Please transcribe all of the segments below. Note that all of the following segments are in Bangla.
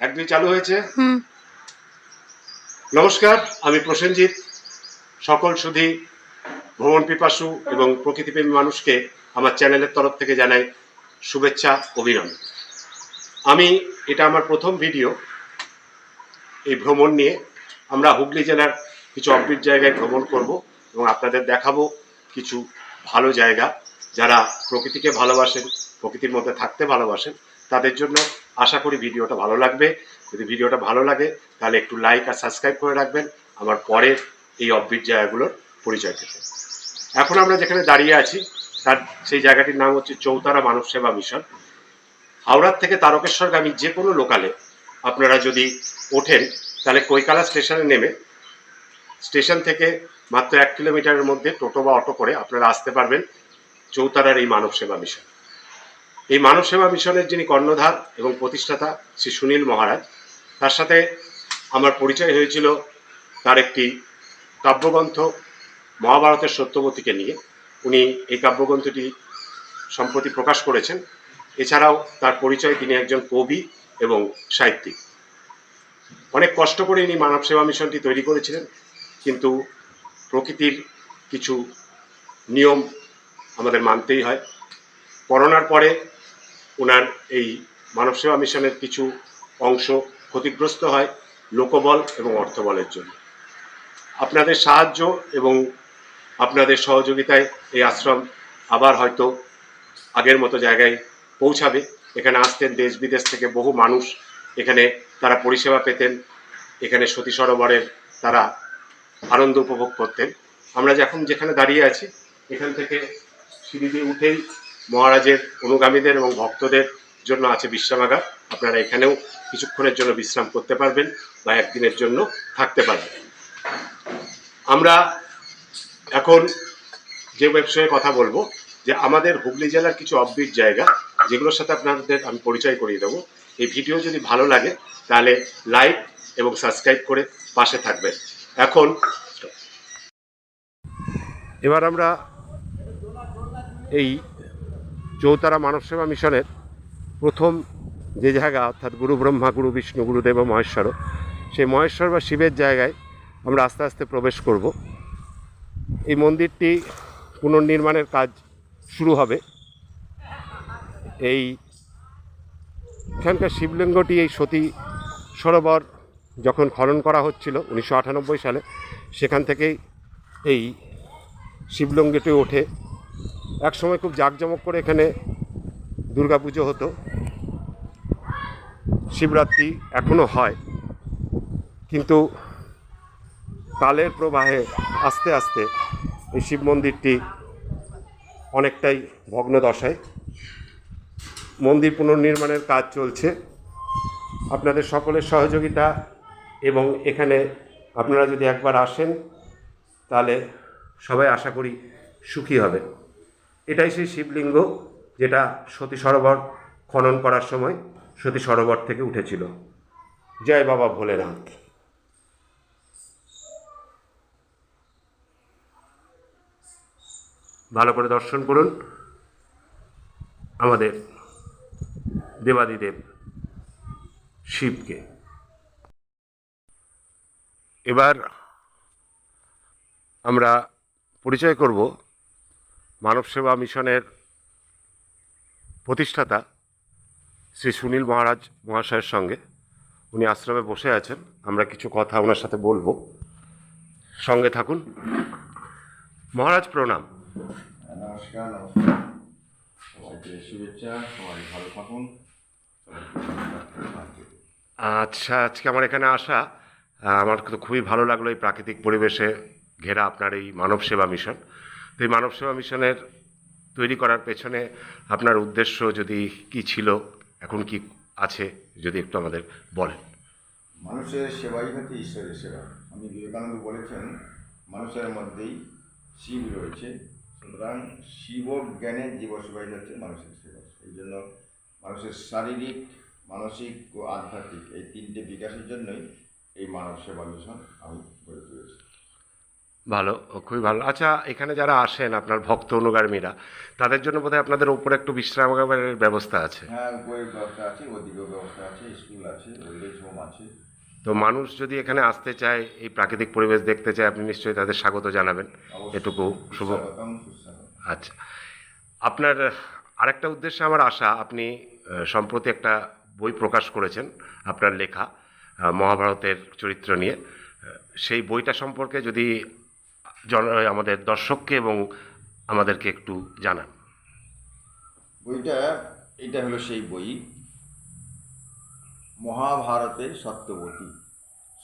এক দুই চালু হয়েছে। নমস্কার, আমি প্রসেনজিৎ। সকল সুধী ভ্রমণ পিপাসু এবং প্রকৃতিপ্রেমী মানুষকে আমার চ্যানেলের তরফ থেকে জানাই শুভেচ্ছা, অভিনন্দন। এটা আমার প্রথম ভিডিও এই ভ্রমণ নিয়ে। আমরা হুগলি জেলার কিছু অফবিট জায়গায় ভ্রমণ করব এবং আপনাদের দেখাবো কিছু ভালো জায়গা। যারা প্রকৃতিকে ভালোবাসেন, প্রকৃতির মধ্যে থাকতে ভালোবাসেন, তাদের জন্য আশা করি ভিডিওটা ভালো লাগবে। যদি ভিডিওটা ভালো লাগে তাহলে একটু লাইক আর সাবস্ক্রাইব করে রাখবেন আমার পরের এই অফবিট জায়গাগুলোর পরিচয় পেতে। এখন আমরা যেখানে দাঁড়িয়ে আছি তার সেই জায়গাটির নাম হচ্ছে চৌতারা মানব সেবা মিশন। হাওড়ার থেকে তারকেশ্বরগামী যে কোনো লোকালে আপনারা যদি ওঠেন তাহলে কৈকালা স্টেশনে নেমে স্টেশন থেকে মাত্র 1 কিলোমিটারের মধ্যে টোটো বা অটো করে আপনারা আসতে পারবেন চৌতারার এই মানব সেবা মিশন। এই মানব সেবা মিশনের যিনি কর্ণধার এবং প্রতিষ্ঠাতা শ্রী সুনীল মহারাজ, তার সাথে আমার পরিচয় হয়েছিল তার একটি কাব্যগ্রন্থ মহাভারতের সত্যবতীকে নিয়ে। উনি এই কাব্যগ্রন্থটি সম্প্রতি প্রকাশ করেছেন। এছাড়াও তার পরিচয় তিনি একজন কবি এবং সাহিত্যিক। অনেক কষ্ট করে ইনি মানব সেবা মিশনটি তৈরি করেছিলেন, কিন্তু প্রকৃতির কিছু নিয়ম আমাদের মানতেই হয়। করোনার পরে ওনার এই মানব সেবা মিশনের কিছু অংশ ক্ষতিগ্রস্ত হয় লোকবল এবং অর্থবলের জন্য। আপনাদের সাহায্য এবং আপনাদের সহযোগিতায় এই আশ্রম আবার হয়তো আগের মতো জায়গায় পৌঁছাবে। এখানে আসতেন দেশ বিদেশ থেকে বহু মানুষ, এখানে তারা পরিষেবা পেতেন, এখানে সতী সরোবরের তারা আনন্দ উপভোগ করতেন। আমরা যখন যেখানে দাঁড়িয়ে আছি এখান থেকে সিঁড়ি দিয়ে উঠেই মহারাজের অনুগামীদের এবং ভক্তদের জন্য আছে বিশ্রামাগার। আপনারা এখানেও কিছুক্ষণের জন্য বিশ্রাম করতে পারবেন বা একদিনের জন্য থাকতে পারবেন। আমরা এখন যে বিষয়ে কথা বলবো যে আমাদের হুগলি জেলার কিছু অফবিট জায়গা যেগুলোর সাথে আপনাদের আমি পরিচয় করিয়ে দেবো। এই ভিডিও যদি ভালো লাগে তাহলে লাইক এবং সাবস্ক্রাইব করে পাশে থাকবেন। এবার আমরা এই চৌতারা মানব সেবা মিশনের প্রথম যে জায়গা, অর্থাৎ গুরু ব্রহ্মা, গুরু বিষ্ণু, গুরুদেব মহেশ্বর, সেই মহেশ্বর বা শিবের জায়গায় আমরা আস্তে আস্তে প্রবেশ করব। এই মন্দিরটি পুনর্নির্মাণের কাজ শুরু হবে। এখানকার শিবলিঙ্গটি এই সতী সরোবর যখন খনন করা হচ্ছিল 1998 সালে, সেখান থেকেই এই শিবলিঙ্গটি ওঠে। একসময় খুব জাঁকজমক করে এখানে দুর্গাপুজো হতো, শিবরাত্রি এখনও হয়, কিন্তু কালের প্রবাহে আস্তে আস্তে এই শিব মন্দিরটি অনেকটাই ভগ্নদশায়। মন্দির পুনর্নির্মাণের কাজ চলছে। আপনাদের সকলের সহযোগিতা এবং এখানে আপনারা যদি একবার আসেন তাহলে সবাই আশা করি সুখী হবে। এটাই সেই শিবলিঙ্গ যেটা সতী সরোবর খনন করার সময় সতী সরোবর থেকে উঠেছিল। জয় বাবা ভোলেনাথ। ভালো করে দর্শন করুন আমাদের দেবাদিদেব শিবকে। এবার আমরা পরিচয় করব মানব সেবা মিশনের প্রতিষ্ঠাতা শ্রী সুনীল মহারাজ মহাশয়ের সঙ্গে। উনি আশ্রমে বসে আছেন, আমরা কিছু কথা ওনার সাথে বলবো, সঙ্গে থাকুন। মহারাজ প্রণাম। নমস্কার। নমস্কার, সবাইকে শুভেচ্ছা, সবাই ভালো থাকুন। আচ্ছা, আজকে আমার এখানে আসা আমার তো খুবই ভালো লাগলো, এই প্রাকৃতিক পরিবেশে ঘেরা আপনার এই মানব সেবা মিশন। তো এই মানব সেবা মিশনের তৈরি করার পেছনে আপনার উদ্দেশ্য যদি কি ছিল, এখন কি আছে, যদি একটু আমাদের বলেন। মানুষের সেবাই হচ্ছে ঈশ্বরের সেবা। আমি বিবেকানন্দ বলেছেন মানুষের মধ্যেই শিব রয়েছে, সুতরাং শিব জ্ঞানের জীবসেবাই হচ্ছে মানুষের সেবা। এই জন্য মানুষের শারীরিক, মানসিক ও আধ্যাত্মিক এই তিনটে বিকাশের জন্যই এই মানব সেবা মিশন আমি গড়ে তুলেছি। ভালো, খুবই ভালো। আচ্ছা, এখানে যারা আসেন আপনার ভক্ত অনুগামীরা, তাদের জন্য বোধহয় আপনাদের উপরে একটু বিশ্রামাগারের ব্যবস্থা আছে। হ্যাঁ, উপরের ব্যবস্থা আছে, ওদিকেও ব্যবস্থা আছে, স্কুল আছে, ওল্ড এজ হোম আছে। তো মানুষ যদি এখানে আসতে চায়, এই প্রাকৃতিক পরিবেশ দেখতে চায়, আপনি নিশ্চয়ই তাদের স্বাগত জানাবেন। এটুকু শুভ। সুস্বাগতম, সুস্বাগতম। আচ্ছা, আপনার আরেকটা উদ্দেশ্যে আমার আশা, আপনি সম্প্রতি একটা বই প্রকাশ করেছেন আপনার লেখা, মহাভারতের চরিত্র নিয়ে। সেই বইটা সম্পর্কে যদি আমাদের দর্শককে এবং আমাদেরকে একটু জানান। বইটা, এটা হলো সেই বই, মহাভারতের সত্যবতী।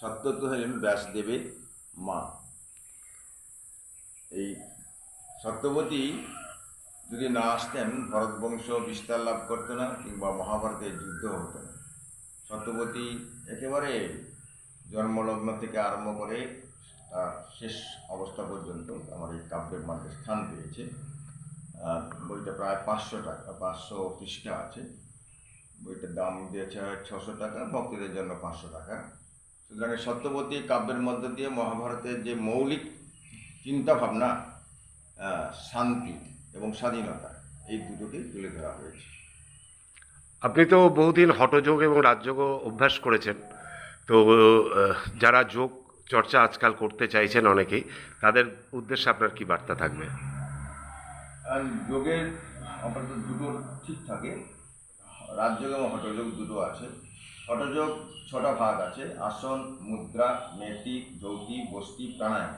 সত্যবতী হলেন ব্যাসদেবের মা। এই সত্যবতী যদি না আসতেন, ভরতবংশ বিস্তার লাভ করতো না, কিংবা মহাভারতের যুদ্ধ হতো না। সত্যবতী একেবারে জন্মলগ্ন থেকে আরম্ভ করে তার শেষ অবস্থা পর্যন্ত আমার এই কাব্যের মধ্যে স্থান পেয়েছে। বইটা প্রায় 500 পৃষ্ঠা আছে। বইটার দাম দিয়েছে 600 টাকা, ভক্তদের জন্য 500 টাকা। সুতরাং সত্যবতী কাব্যের মধ্য দিয়ে মহাভারতের যে মৌলিক চিন্তাভাবনা, শান্তি এবং স্বাধীনতা, এই দুটোকেই তুলে ধরা হয়েছে। আপনি তো বহুদিন হঠযোগ এবং রাজযোগও অভ্যাস করেছেন। তো যারা যোগ চর্চা আজকাল করতে চাইছেন অনেকেই, তাদের উদ্দেশ্যে আপনার কি বার্তা থাকবে? আর যোগের আপাতত দুটো ঠিক থাকে, রাজযোগ এবং হঠযোগ দুটো আছে। হঠযোগ 6টা ভাগ আছে: আসন, মুদ্রা, মেটি, জ্যোতি, বস্তি, প্রাণায়াম।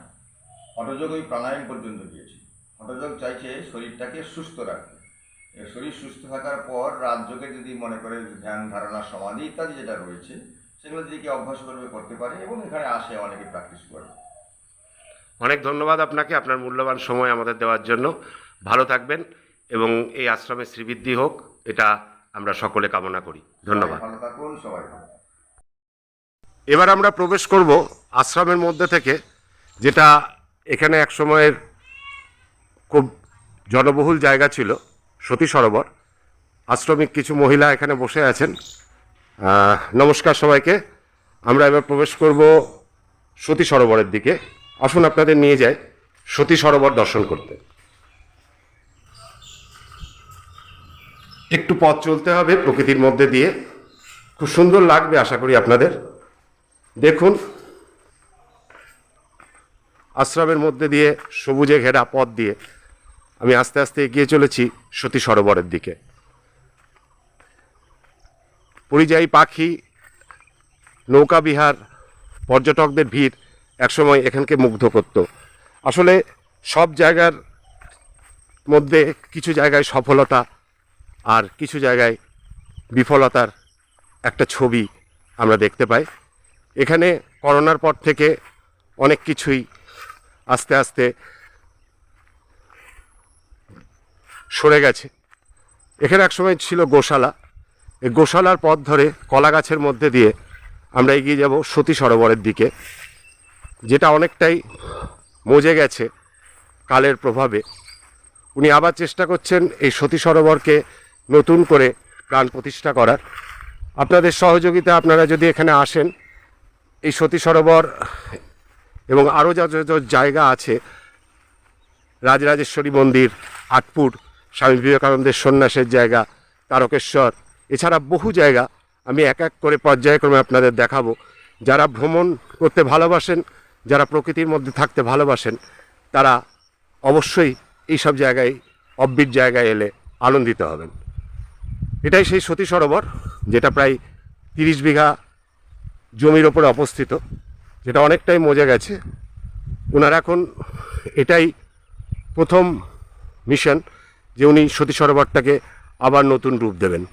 হঠযোগ ওই প্রাণায়াম পর্যন্ত গিয়েছে। হঠযোগ চাইছে শরীরটাকে সুস্থ রাখতে। শরীর সুস্থ থাকার পর রাজযোগে যদি মনে করে ধ্যান, ধারণা, সমাধি ইত্যাদি যেটা রয়েছে, সেগুলো দিকে অভ্যাস করবে, করতে পারে, এবং এখানে আসে অনেকে প্র্যাকটিস করে। অনেক ধন্যবাদ আপনাকে, আপনার মূল্যবান সময় আমাদের দেওয়ার জন্য। ভালো থাকবেন এবং এই আশ্রমে শ্রীবৃদ্ধি হোক, এটা আমরা সকলে কামনা করি। ধন্যবাদ। ভালো থাকুন, সবাই ভালো থাকুন। এবার আমরা প্রবেশ করব আশ্রমের মধ্যে থেকে, যেটা এখানে এক সময়ের খুব জনবহুল জায়গা ছিল, সতী সরোবর। আশ্রমিক কিছু মহিলা এখানে বসে আছেন। নমস্কার সবাইকে। আমরা এবার প্রবেশ করব সতী সরোবরের দিকে। আসুন আপনাদের নিয়ে যাই সতী সরোবর দর্শন করতে। একটু পথ চলতে হবে প্রকৃতির মধ্যে দিয়ে, খুব সুন্দর লাগবে আশা করি আপনাদের। দেখুন, আশ্রমের মধ্যে দিয়ে সবুজে ঘেরা পথ দিয়ে আমি আস্তে আস্তে এগিয়ে চলেছি সতী সরোবরের দিকে। পরিযায়ী পাখি, নৌকা বিহার, পর্যটকদের ভিড় একসময় এখানকে মুগ্ধ করত। আসলে সব জায়গার মধ্যে কিছু জায়গায় সফলতা আর কিছু জায়গায় বিফলতার একটা ছবি আমরা দেখতে পাই। এখানে করোনার পর থেকে অনেক কিছুই আস্তে আস্তে সরে গেছে। এখানে একসময় ছিল গোশালা। এই গোশালার পথ ধরে কলা গাছের মধ্যে দিয়ে আমরা এগিয়ে যাব সতী সরোবরের দিকে, যেটা অনেকটাই মজে গেছে কালের প্রভাবে। উনি আবার চেষ্টা করছেন এই সতী সরোবরকে নতুন করে প্রাণ প্রতিষ্ঠা করার। আপনাদের সহযোগিতা, আপনারা যদি এখানে আসেন, এই সতী সরোবর এবং আরও যা জায়গা আছে, রাজরাজেশ্বরী মন্দির, আটপুর, স্বামী বিবেকানন্দের সন্ন্যাসের জায়গা, তারকেশ্বর, এছাড়া বহু জায়গা আমি এক এক করে পর্যায়ক্রমে আপনাদের দেখাবো। যারা ভ্রমণ করতে ভালোবাসেন, যারা প্রকৃতির মধ্যে থাকতে ভালোবাসেন, তারা অবশ্যই এইসব জায়গায়, অব্বির জায়গায় এলে আনন্দিত হবেন। এটাই সেই সতী সরোবর, যেটা প্রায় 30 বিঘা জমির ওপরে অবস্থিত, যেটা অনেকটাই মজে গেছে। ওনার এখন এটাই প্রথম মিশন যে উনি সতী সরোবরটাকে আবার নতুন রূপ দেবেন।